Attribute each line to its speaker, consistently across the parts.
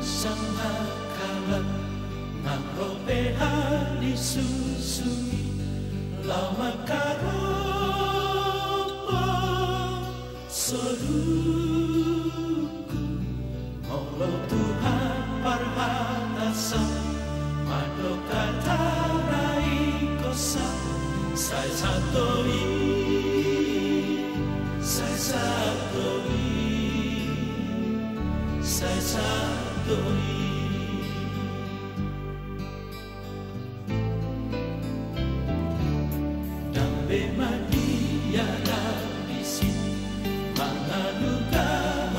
Speaker 1: Sang nakala nangropea disusui lama karopo soduku molo Tuhan parhatasa mado katarai kosa saya satoi dambe madia rabisi mangaluka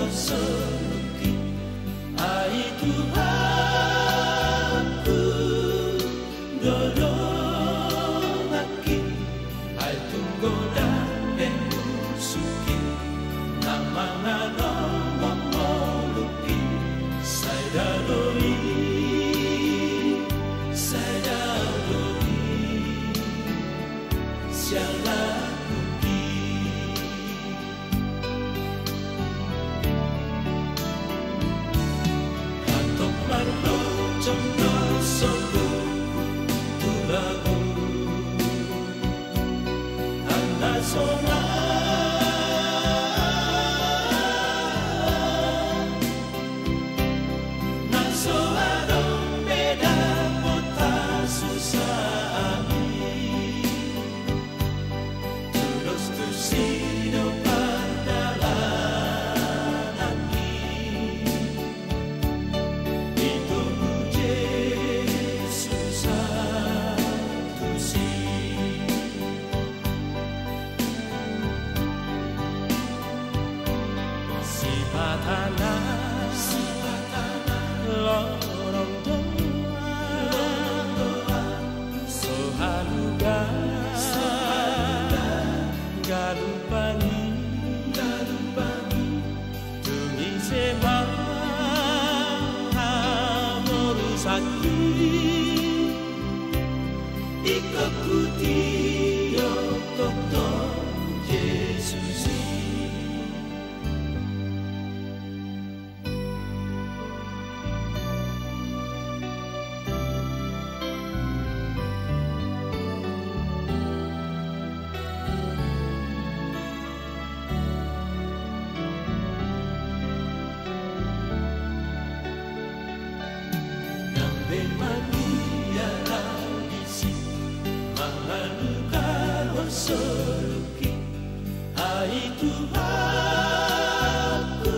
Speaker 1: osoluki ai Tuhanku dodongaki ai tunggoda bemusuki namangano momoluki Saidadoi Sialakuki Hatok marlo jondo soku tulaku Anda sona Sipatana lorong doa sohaluga galupangi tungi sema morusaki ikakuti yo toto Yesus. Manusia rabisi mangaluka osoluki ai Tuhanku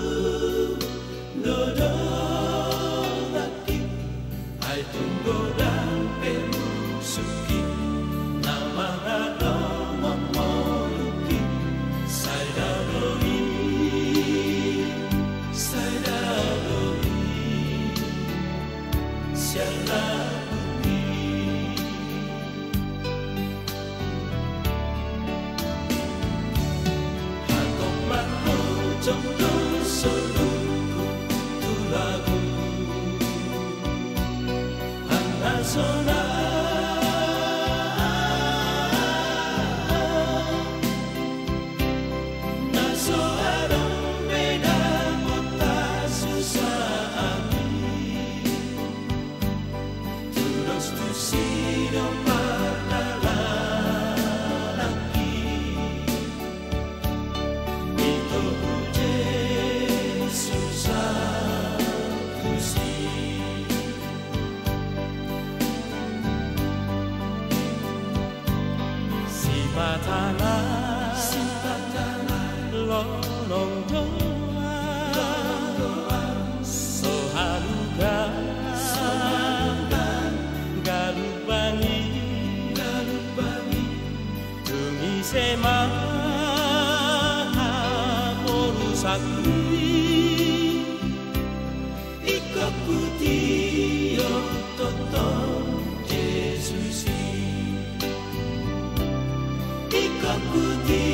Speaker 1: dodongaki ai tunggoda pemusuki namangano momoluki Saidadoi Sialakuki Hatok marlo jondo soduku tulaku Anda sona naso arong beda kota susah Sino parlalaki Ito Yesus Tusi Sipatana lorong doa sohaluga galupangi tungi sema morusaki ikakuti yo toto Yesus ikakuti